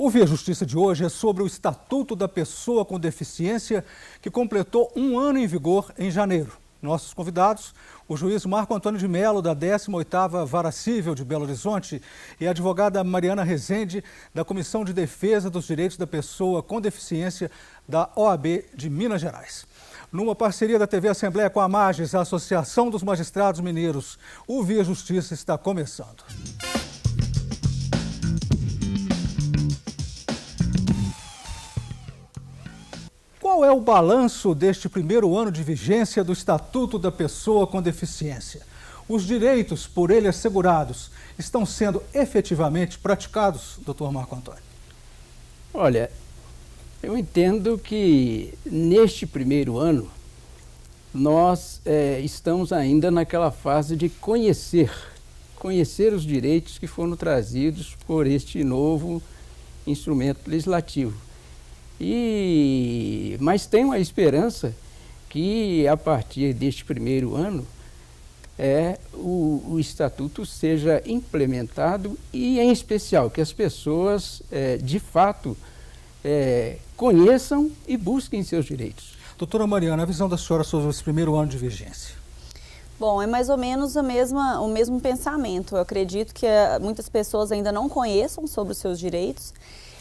O Via Justiça de hoje é sobre o Estatuto da Pessoa com Deficiência, que completou um ano em vigor em janeiro. Nossos convidados, o juiz Marco Antônio de Mello, da 18ª Vara Cível de Belo Horizonte, e a advogada Mariana Rezende, da Comissão de Defesa dos Direitos da Pessoa com Deficiência da OAB de Minas Gerais. Numa parceria da TV Assembleia com a Mages, a Associação dos Magistrados Mineiros, o Via Justiça está começando. Qual é o balanço deste primeiro ano de vigência do Estatuto da Pessoa com Deficiência? Os direitos por ele assegurados estão sendo efetivamente praticados, doutor Marco Antônio? Olha, eu entendo que neste primeiro ano nós estamos ainda naquela fase de conhecer os direitos que foram trazidos por este novo instrumento legislativo. Mas tenho a esperança que a partir deste primeiro ano o Estatuto seja implementado e, em especial, que as pessoas de fato conheçam e busquem seus direitos. Doutora Mariana, a visão da senhora sobre esse primeiro ano de vigência? Bom, é mais ou menos o mesmo pensamento. Eu acredito que muitas pessoas ainda não conheçam sobre os seus direitos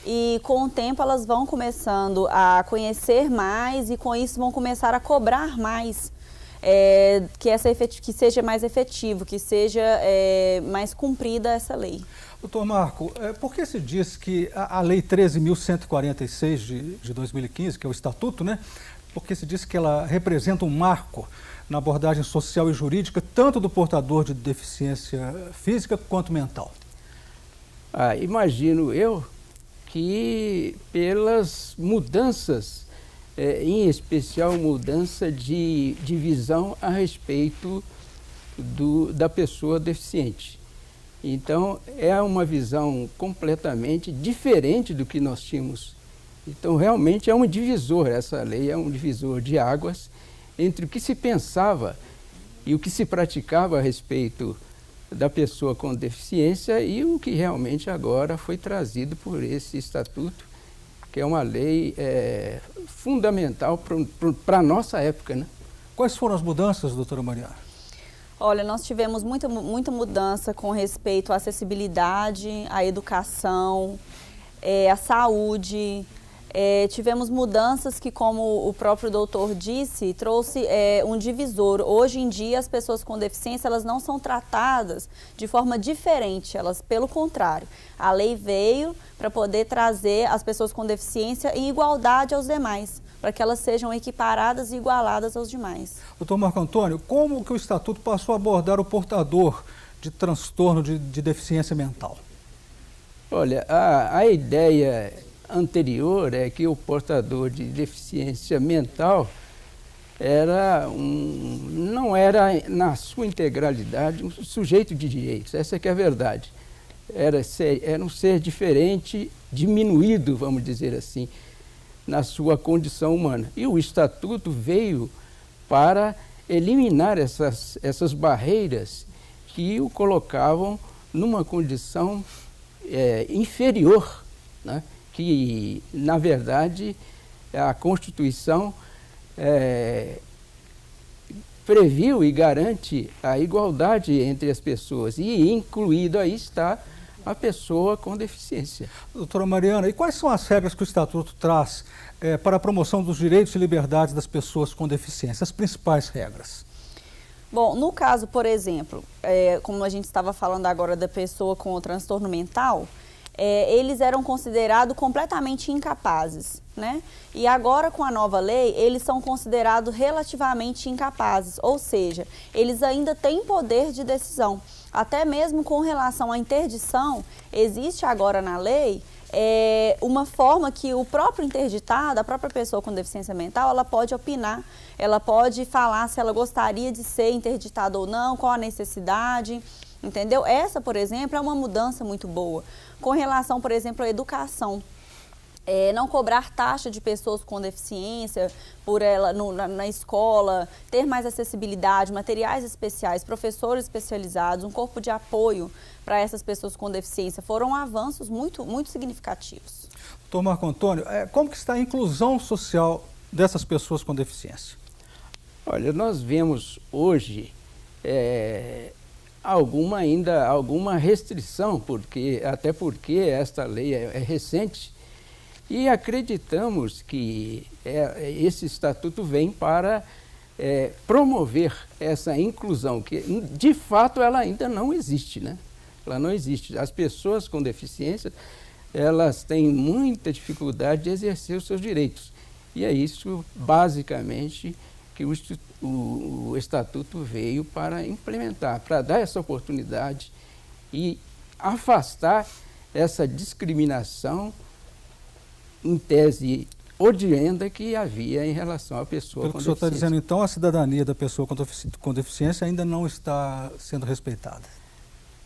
e, com o tempo, elas vão começando a conhecer mais e, com isso, vão começar a cobrar mais, que seja mais efetivo, que seja mais cumprida essa lei. Doutor Marco, por que se diz que a Lei 13.146 de 2015, que é o Estatuto, né? Porque se diz que ela representa um marco na abordagem social e jurídica, tanto do portador de deficiência física quanto mental? Imagino eu que pelas mudanças, em especial mudança de visão a respeito da pessoa deficiente. Então, é uma visão completamente diferente do que nós tínhamos. Então, realmente é um divisor, essa lei é um divisor de águas entre o que se pensava e o que se praticava a respeito da pessoa com deficiência e o que realmente agora foi trazido por esse estatuto, que é uma lei fundamental para a nossa época, né? Quais foram as mudanças, doutora Mariana? Olha, nós tivemos muita mudança com respeito à acessibilidade, à educação, à saúde. Tivemos mudanças que, como o próprio doutor disse, trouxe um divisor. Hoje em dia, as pessoas com deficiência, elas não são tratadas de forma diferente, elas, pelo contrário. A lei veio para poder trazer as pessoas com deficiência em igualdade aos demais, para que elas sejam equiparadas e igualadas aos demais. Doutor Marco Antônio, como que o Estatuto passou a abordar o portador de transtorno de deficiência mental? Olha, a ideia anterior é que o portador de deficiência mental não era, na sua integralidade, um sujeito de direitos. Essa que é a verdade. Era um ser diferente, diminuído, vamos dizer assim, na sua condição humana. E o Estatuto veio para eliminar essas barreiras que o colocavam numa condição inferior, né? Que, na verdade, a Constituição previu e garante a igualdade entre as pessoas, e incluído aí está a pessoa com deficiência. Doutora Mariana, e quais são as regras que o Estatuto traz para a promoção dos direitos e liberdades das pessoas com deficiência, as principais regras? Bom, no caso, por exemplo, como a gente estava falando agora da pessoa com o transtorno mental, eles eram considerados completamente incapazes, né? E agora, com a nova lei, eles são considerados relativamente incapazes, ou seja, eles ainda têm poder de decisão. Até mesmo com relação à interdição, existe agora na lei uma forma que o próprio interditado, a própria pessoa com deficiência mental, ela pode opinar, ela pode falar se ela gostaria de ser interditada ou não, qual a necessidade, entendeu? Essa, por exemplo, é uma mudança muito boa. Com relação, por exemplo, à educação. Não cobrar taxa de pessoas com deficiência por ela na escola, ter mais acessibilidade, materiais especiais, professores especializados, um corpo de apoio para essas pessoas com deficiência, foram avanços muito, muito significativos. Doutor Marco Antônio, como que está a inclusão social dessas pessoas com deficiência? Olha, nós vemos hoje alguma restrição, até porque esta lei é recente, e acreditamos que esse estatuto vem para promover essa inclusão, que de fato ela ainda não existe, né? Ela não existe. As pessoas com deficiência, elas têm muita dificuldade de exercer os seus direitos. E é isso, basicamente, que o estatuto veio para implementar, para dar essa oportunidade e afastar essa discriminação em tese odienta que havia em relação à pessoa com deficiência. Pelo que o senhor está dizendo, então, a cidadania da pessoa com deficiência ainda não está sendo respeitada?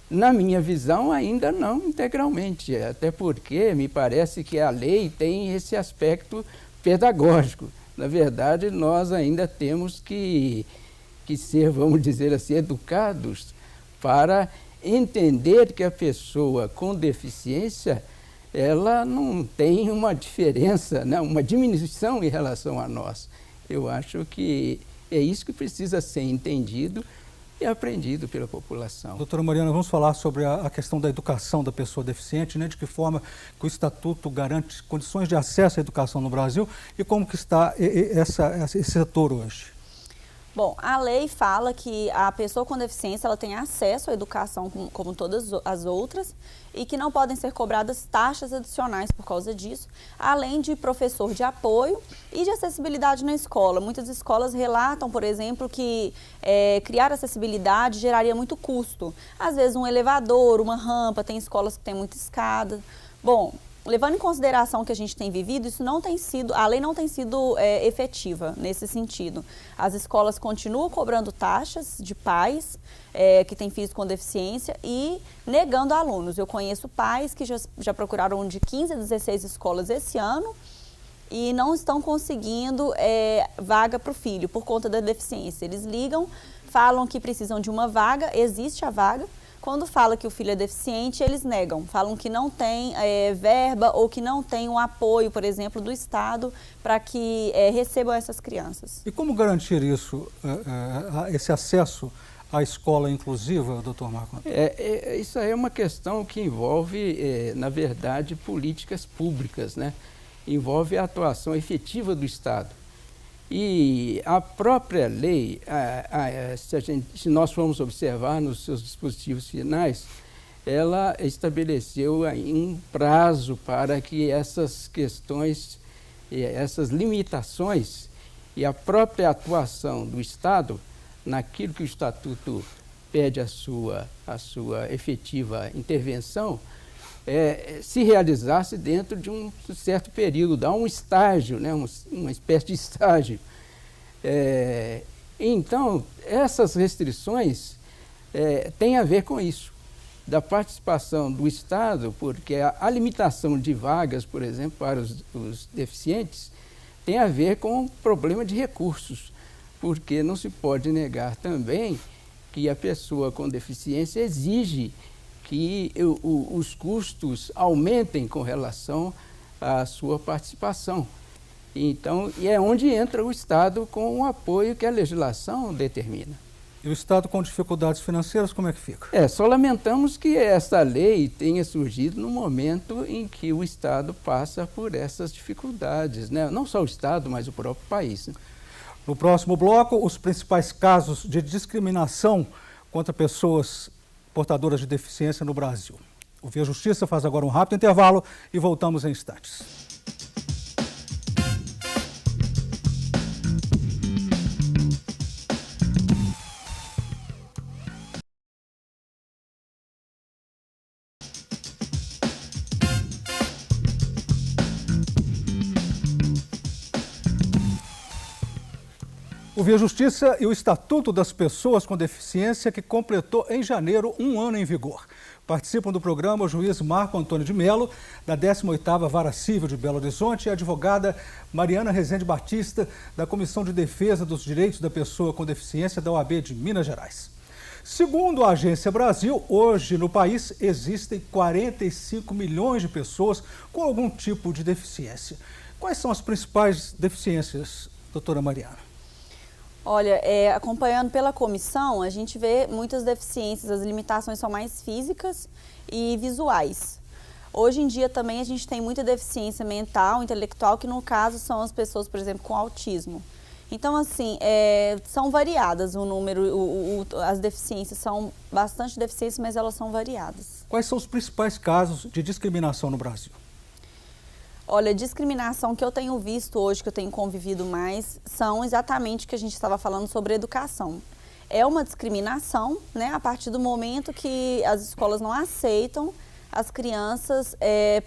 Na minha visão, ainda não integralmente, até porque me parece que a lei tem esse aspecto pedagógico. Na verdade, nós ainda temos que ser, vamos dizer assim, educados para entender que a pessoa com deficiência ela não tem uma diferença, né, uma diminuição em relação a nós. Eu acho que é isso que precisa ser entendido e aprendido pela população. Doutora Mariana, vamos falar sobre a questão da educação da pessoa deficiente, né? De que forma que o Estatuto garante condições de acesso à educação no Brasil e como que está esse setor hoje? Bom, a lei fala que a pessoa com deficiência ela tem acesso à educação como todas as outras e que não podem ser cobradas taxas adicionais por causa disso, além de professor de apoio e de acessibilidade na escola. Muitas escolas relatam, por exemplo, que criar acessibilidade geraria muito custo. Às vezes um elevador, uma rampa, tem escolas que têm muita escada. Bom, levando em consideração o que a gente tem vivido, a lei não tem sido efetiva nesse sentido. As escolas continuam cobrando taxas de pais que têm filhos com deficiência e negando alunos. Eu conheço pais que já procuraram de 15 a 16 escolas esse ano e não estão conseguindo vaga para o filho por conta da deficiência. Eles ligam, falam que precisam de uma vaga, existe a vaga. Quando fala que o filho é deficiente, eles negam, falam que não tem verba ou que não tem um apoio, por exemplo, do Estado para que recebam essas crianças. E como garantir isso, esse acesso à escola inclusiva, doutor Marco Antônio? Isso aí é uma questão que envolve, na verdade, políticas públicas, né? Envolve a atuação efetiva do Estado. E a própria lei, se nós formos observar nos seus dispositivos finais, ela estabeleceu um prazo para que essas questões, essas limitações e a própria atuação do Estado, naquilo que o Estatuto pede a sua efetiva intervenção, se realizasse dentro de um certo período, dá um estágio, né, uma espécie de estágio. Então, essas restrições têm a ver com isso, da participação do Estado, porque a limitação de vagas, por exemplo, para os deficientes, tem a ver com o problema de recursos, porque não se pode negar também que a pessoa com deficiência exige que os custos aumentem com relação à sua participação. Então, é onde entra o Estado com o apoio que a legislação determina. E o Estado com dificuldades financeiras, como é que fica? Só lamentamos que essa lei tenha surgido no momento em que o Estado passa por essas dificuldades, né? Não só o Estado, mas o próprio país, né? No próximo bloco, os principais casos de discriminação contra pessoas portadoras de deficiência no Brasil. O Via Justiça faz agora um rápido intervalo e voltamos em instantes. O O Via Justiça e o Estatuto das Pessoas com Deficiência, que completou em janeiro um ano em vigor. Participam do programa o juiz Marco Antônio de Melo, da 18ª Vara Civil de Belo Horizonte, e a advogada Mariana Rezende Batista, da Comissão de Defesa dos Direitos da Pessoa com Deficiência da OAB de Minas Gerais. Segundo a Agência Brasil, hoje no país existem 45 milhões de pessoas com algum tipo de deficiência. Quais são as principais deficiências, doutora Mariana? Olha, acompanhando pela comissão, a gente vê muitas deficiências, as limitações são mais físicas e visuais. Hoje em dia também a gente tem muita deficiência mental, intelectual, que no caso são as pessoas, por exemplo, com autismo. Então, assim, são variadas o número, as deficiências são bastante deficiências, mas elas são variadas. Quais são os principais casos de discriminação no Brasil? Olha, discriminação que eu tenho visto hoje, que eu tenho convivido mais, são exatamente o que a gente estava falando sobre educação. É uma discriminação, né, a partir do momento que as escolas não aceitam as crianças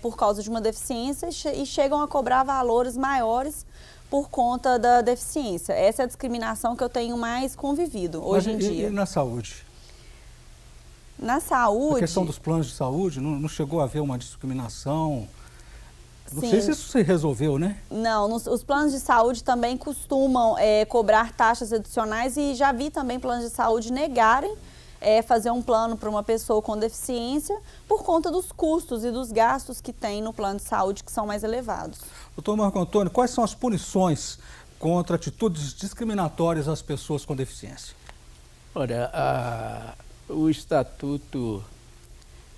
por causa de uma deficiência e chegam a cobrar valores maiores por conta da deficiência. Essa é a discriminação que eu tenho mais convivido hoje em dia. E na saúde? Na saúde... A questão dos planos de saúde, não chegou a haver uma discriminação? Não Sim. sei se isso se resolveu, né? Não, os planos de saúde também costumam cobrar taxas adicionais e já vi também planos de saúde negarem fazer um plano para uma pessoa com deficiência por conta dos custos e dos gastos que tem no plano de saúde, que são mais elevados. Doutor Marco Antônio, quais são as punições contra atitudes discriminatórias às pessoas com deficiência? Olha, o Estatuto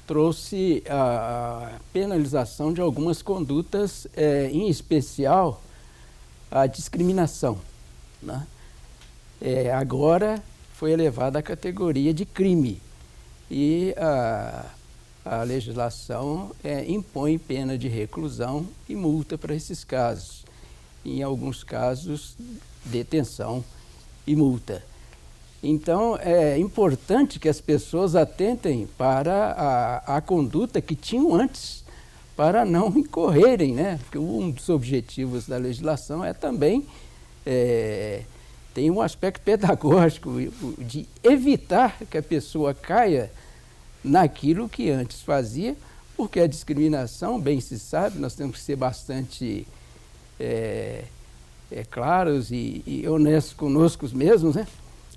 trouxe a penalização de algumas condutas, em especial a discriminação, né? Agora foi elevada à categoria de crime e a legislação impõe pena de reclusão e multa para esses casos. Em alguns casos, detenção e multa. Então, é importante que as pessoas atentem para a conduta que tinham antes, para não incorrerem, né? Porque um dos objetivos da legislação também tem um aspecto pedagógico de evitar que a pessoa caia naquilo que antes fazia, porque a discriminação, bem se sabe, nós temos que ser bastante claros e honestos conosco mesmos, né?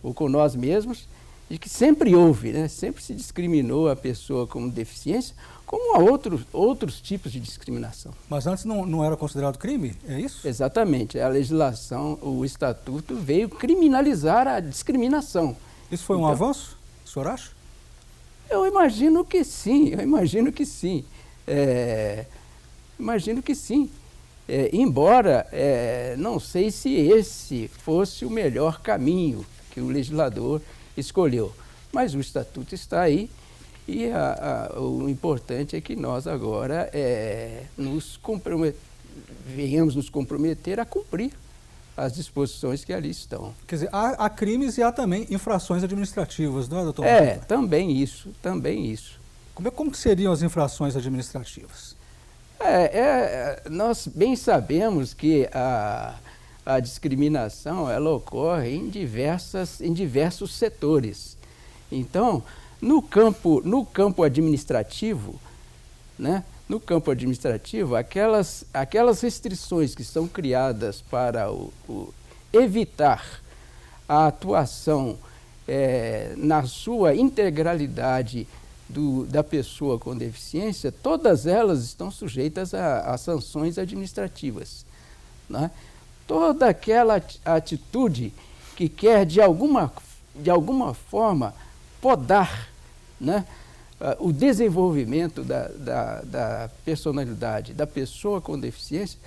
Ou com nós mesmos, de que sempre houve, né? Sempre se discriminou a pessoa com deficiência, como há outros tipos de discriminação. Mas antes não era considerado crime, é isso? Exatamente. A legislação, o Estatuto veio criminalizar a discriminação. Isso foi um avanço, o senhor acha? Eu imagino que sim, imagino que sim. Embora não sei se esse fosse o melhor caminho que o legislador escolheu. Mas o Estatuto está aí e o importante é que nós agora venhamos nos comprometer a cumprir as disposições que ali estão. Quer dizer, há crimes e há também infrações administrativas, não é, doutor? Também isso. Como que seriam as infrações administrativas? Nós bem sabemos que a discriminação ela ocorre em diversos setores. Então, no campo administrativo, né? No campo administrativo, aquelas restrições que são criadas para evitar a atuação na sua integralidade da pessoa com deficiência, todas elas estão sujeitas a sanções administrativas, né? Toda aquela atitude que quer, de alguma forma, podar, né, o desenvolvimento da personalidade da pessoa com deficiência,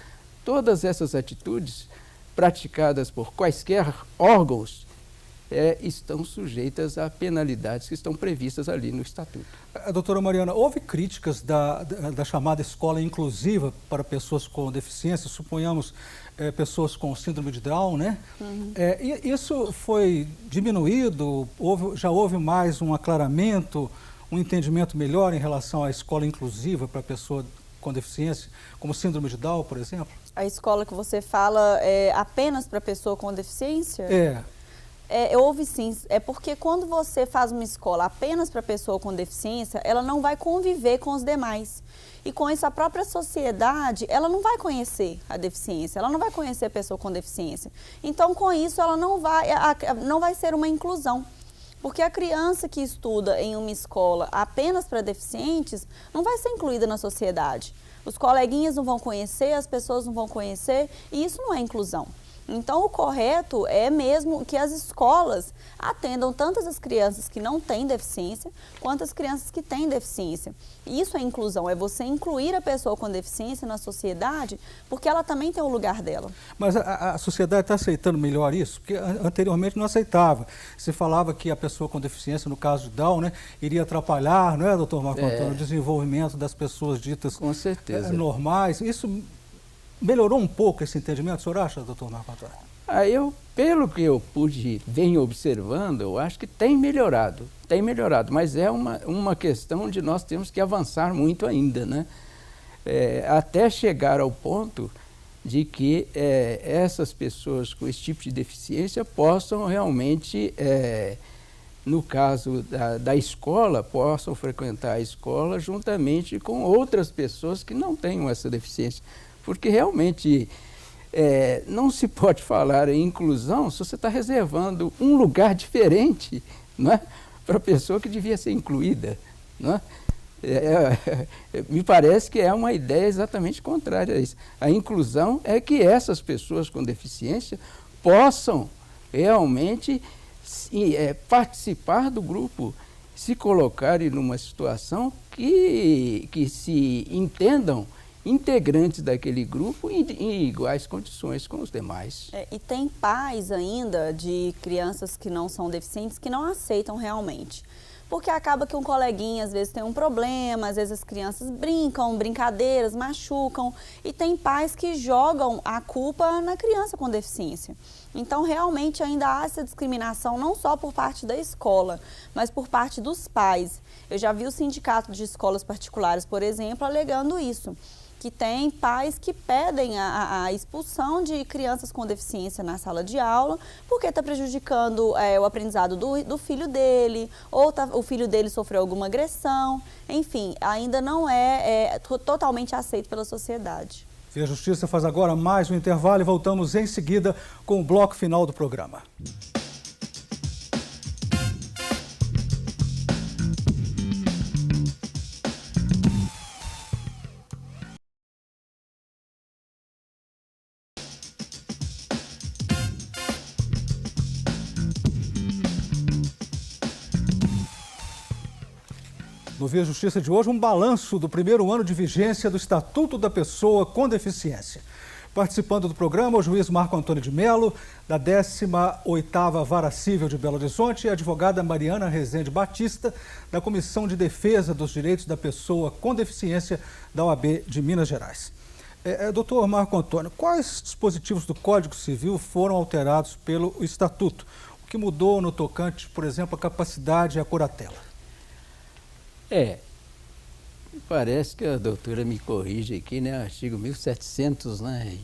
todas essas atitudes praticadas por quaisquer órgãos estão sujeitas a penalidades que estão previstas ali no Estatuto. Doutora Mariana, houve críticas da chamada escola inclusiva para pessoas com deficiência, suponhamos pessoas com síndrome de Down, né? Uhum. E isso foi diminuído? Já houve mais um aclaramento, um entendimento melhor em relação à escola inclusiva para a pessoa com deficiência, como síndrome de Down, por exemplo? A escola que você fala é apenas para pessoa com deficiência? Houve sim. É porque quando você faz uma escola apenas para pessoa com deficiência, ela não vai conviver com os demais. E com isso, a própria sociedade, ela não vai conhecer a deficiência, ela não vai conhecer a pessoa com deficiência. Então, com isso, ela não vai ser uma inclusão. Porque a criança que estuda em uma escola apenas para deficientes não vai ser incluída na sociedade. Os coleguinhas não vão conhecer, as pessoas não vão conhecer, e isso não é inclusão. Então, o correto é mesmo que as escolas atendam tanto as crianças que não têm deficiência, quanto as crianças que têm deficiência. Isso é inclusão, é você incluir a pessoa com deficiência na sociedade, porque ela também tem o lugar dela. Mas a sociedade está aceitando melhor isso? Porque anteriormente não aceitava. Se falava que a pessoa com deficiência, no caso de Down, né, iria atrapalhar, não é, doutor Marco Antônio, o desenvolvimento das pessoas ditas com certeza. Normais. Isso melhorou um pouco esse entendimento, o senhor acha, doutor Marco Antônio? Pelo que eu venho observando, eu acho que tem melhorado, mas é uma questão de nós temos que avançar muito ainda, né? Até chegar ao ponto de que essas pessoas com esse tipo de deficiência possam realmente, no caso da escola, possam frequentar a escola juntamente com outras pessoas que não tenham essa deficiência. Porque realmente não se pode falar em inclusão se você está reservando um lugar diferente, não é, para a pessoa que devia ser incluída. Não é? Me parece que é uma ideia exatamente contrária a isso. A inclusão é que essas pessoas com deficiência possam realmente participar do grupo, se colocarem numa situação que se entendam integrantes daquele grupo em iguais condições com os demais. E tem pais ainda de crianças que não são deficientes que não aceitam realmente. Porque acaba que um coleguinha às vezes tem um problema, às vezes as crianças brincam, brincadeiras, machucam, e tem pais que jogam a culpa na criança com deficiência. Então, realmente ainda há essa discriminação não só por parte da escola, mas por parte dos pais. Eu já vi o sindicato de escolas particulares, por exemplo, alegando isso, que tem pais que pedem a expulsão de crianças com deficiência na sala de aula, porque está prejudicando o aprendizado do filho dele, ou o filho dele sofreu alguma agressão, enfim, ainda não é totalmente aceito pela sociedade. E a Justiça faz agora mais um intervalo e voltamos em seguida com o bloco final do programa. No Via Justiça de hoje, um balanço do primeiro ano de vigência do Estatuto da Pessoa com Deficiência. Participando do programa, o juiz Marco Antônio de Mello, da 18ª Vara Cível de Belo Horizonte, e a advogada Mariana Rezende Batista, da Comissão de Defesa dos Direitos da Pessoa com Deficiência da OAB de Minas Gerais. Doutor Marco Antônio, quais dispositivos do Código Civil foram alterados pelo Estatuto? O que mudou no tocante, por exemplo, a capacidade e a curatela? Parece que a doutora me corrige aqui, né? Artigo 1700, né?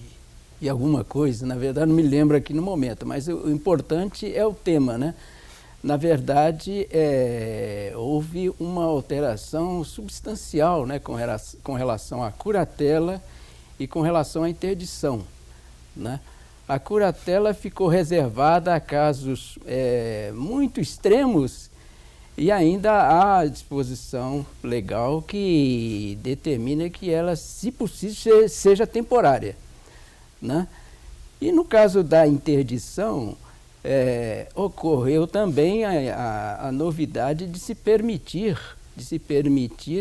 E alguma coisa, na verdade não me lembro aqui no momento, mas o importante é o tema, né? Na verdade, houve uma alteração substancial, né? Com relação à curatela e com relação à interdição, né? A curatela ficou reservada a casos muito extremos. E ainda há disposição legal que determina que ela, se possível, seja temporária, né? E no caso da interdição, ocorreu também a novidade de se permitir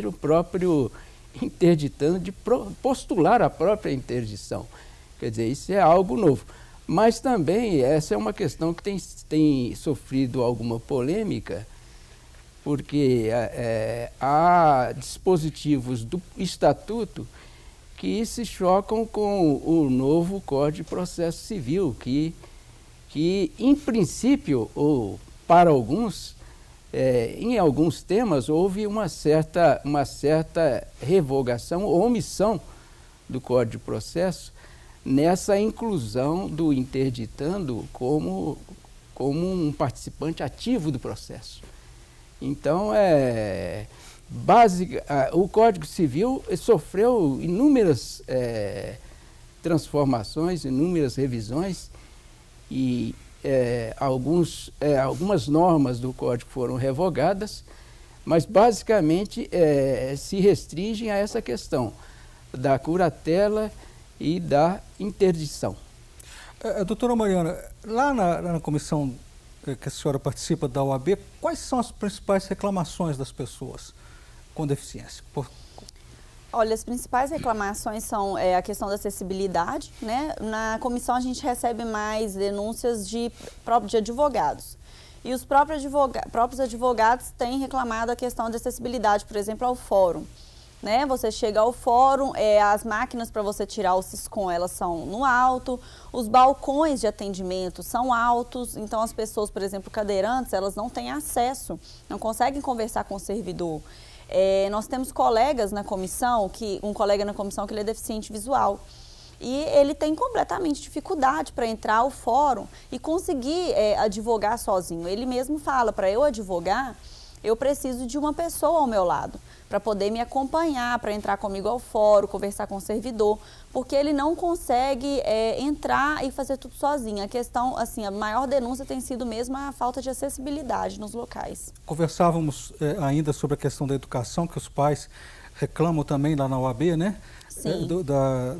o próprio interditando de postular a própria interdição. Quer dizer, isso é algo novo. Mas também essa é uma questão que tem sofrido alguma polêmica, porque há dispositivos do Estatuto que se chocam com o novo Código de Processo Civil, que em princípio, ou para alguns, em alguns temas houve uma certa revogação ou omissão do Código de Processo nessa inclusão do interditando como um participante ativo do processo. Então, o Código Civil sofreu inúmeras transformações, inúmeras revisões, e algumas normas do Código foram revogadas, mas basicamente se restringem a essa questão da curatela e da interdição. Doutora Mariana, lá na comissão que a senhora participa da OAB, quais são as principais reclamações das pessoas com deficiência? Olha, as principais reclamações são a questão da acessibilidade, né? Na comissão a gente recebe mais denúncias de advogados. E os próprios advogados têm reclamado a questão da acessibilidade, por exemplo, ao fórum. Né? Você chega ao fórum, as máquinas para você tirar o Siscom, elas são no alto, os balcões de atendimento são altos, então as pessoas, por exemplo, cadeirantes, elas não têm acesso, não conseguem conversar com o servidor. Nós temos colegas na comissão, um colega na comissão que ele é deficiente visual, e ele tem completamente dificuldade para entrar ao fórum e conseguir advogar sozinho. Ele mesmo fala, para eu advogar, eu preciso de uma pessoa ao meu lado, para poder me acompanhar, para entrar comigo ao fórum, conversar com o servidor, porque ele não consegue entrar e fazer tudo sozinho. A questão, assim, a maior denúncia tem sido mesmo a falta de acessibilidade nos locais. Conversávamos ainda sobre a questão da educação, que os pais reclamam também lá na OAB, né? Sim.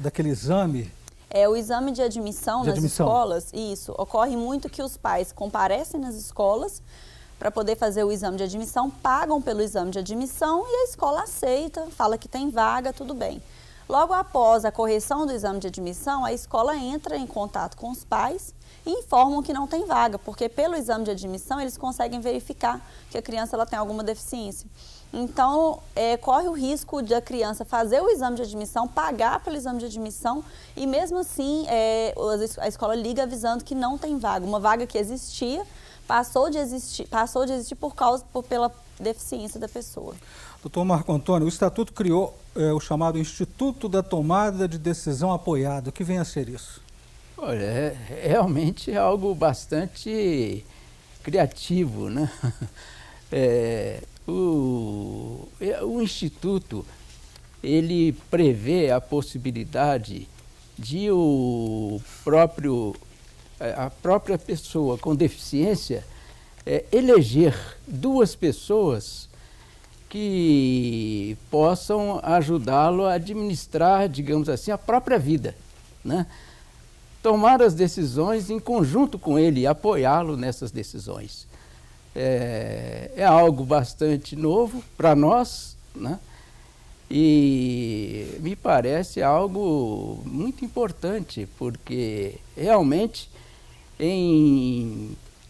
Daquele exame. O exame de admissão nas escolas, isso, ocorre muito que os pais comparecem nas escolas para poder fazer o exame de admissão, pagam pelo exame de admissão e a escola aceita, fala que tem vaga, tudo bem. Logo após a correção do exame de admissão, a escola entra em contato com os pais e informam que não tem vaga, porque pelo exame de admissão eles conseguem verificar que a criança ela tem alguma deficiência. Então, corre o risco de a criança fazer o exame de admissão, pagar pelo exame de admissão e mesmo assim a escola liga avisando que não tem vaga, uma vaga que existia, passou de existir pela deficiência da pessoa. Doutor Marco Antônio, o Estatuto criou o chamado Instituto da Tomada de Decisão Apoiada. O que vem a ser isso? Olha, realmente é algo bastante criativo, né? O Instituto, ele prevê a possibilidade de a própria pessoa com deficiência eleger duas pessoas que possam ajudá-lo a administrar, digamos assim, a própria vida, né? Tomar as decisões em conjunto com ele e apoiá-lo nessas decisões. É algo bastante novo para nós, né? E me parece algo muito importante, porque realmente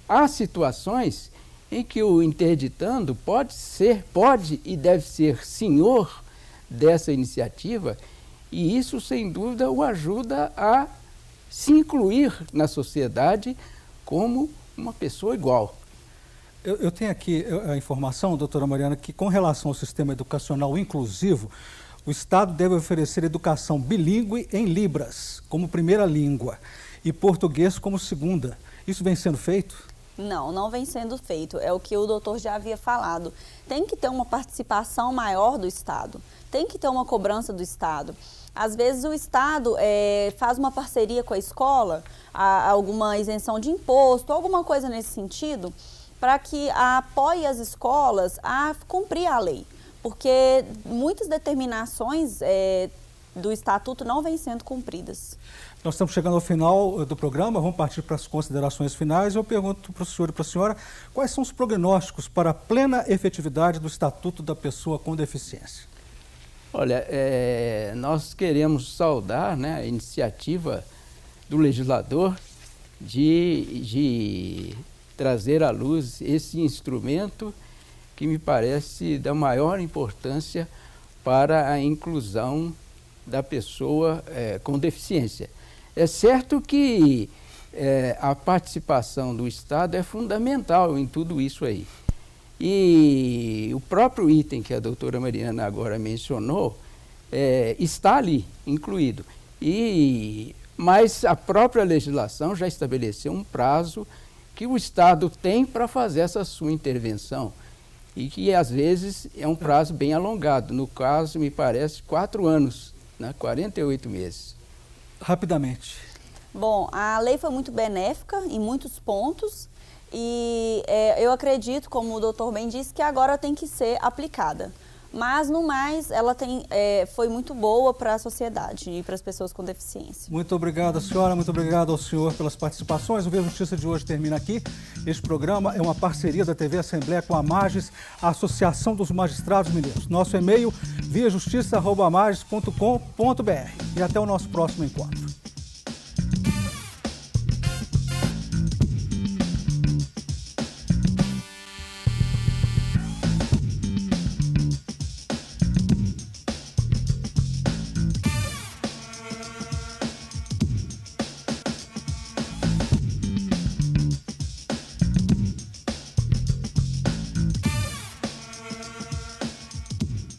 há situações em que o interditando pode e deve ser senhor dessa iniciativa, e isso, sem dúvida, o ajuda a se incluir na sociedade como uma pessoa igual. Eu tenho aqui a informação, doutora Mariana, que com relação ao sistema educacional inclusivo, o Estado deve oferecer educação bilíngue em Libras, como primeira língua, e português como segunda. Isso vem sendo feito? Não vem sendo feito. É o que o doutor já havia falado. Tem que ter uma participação maior do Estado. Tem que ter uma cobrança do Estado. Às vezes o Estado faz uma parceria com a escola, alguma isenção de imposto, alguma coisa nesse sentido, para que apoie as escolas a cumprir a lei. Porque muitas determinações do Estatuto não vêm sendo cumpridas. Nós estamos chegando ao final do programa, vamos partir para as considerações finais. Eu pergunto para o senhor e para a senhora, quais são os prognósticos para a plena efetividade do Estatuto da Pessoa com Deficiência? Olha, nós queremos saudar, né, a iniciativa do legislador de trazer à luz esse instrumento que me parece da maior importância para a inclusão da pessoa com deficiência. É certo que a participação do Estado é fundamental em tudo isso aí. E o próprio item que a doutora Mariana agora mencionou está ali, incluído. Mas a própria legislação já estabeleceu um prazo que o Estado tem para fazer essa sua intervenção e que, às vezes, é um prazo bem alongado. No caso, me parece, 4 anos, né? 48 meses. Rapidamente. Bom, a lei foi muito benéfica em muitos pontos e eu acredito, como o doutor bem disse, que agora tem que ser aplicada. Mas, no mais, ela foi muito boa para a sociedade e para as pessoas com deficiência. Muito obrigado, senhora. Muito obrigado ao senhor pelas participações. O Via Justiça de hoje termina aqui. Este programa é uma parceria da TV Assembleia com a Mages, a Associação dos Magistrados Mineiros. Nosso e-mail, viajustiça@mages.com.br. E até o nosso próximo encontro.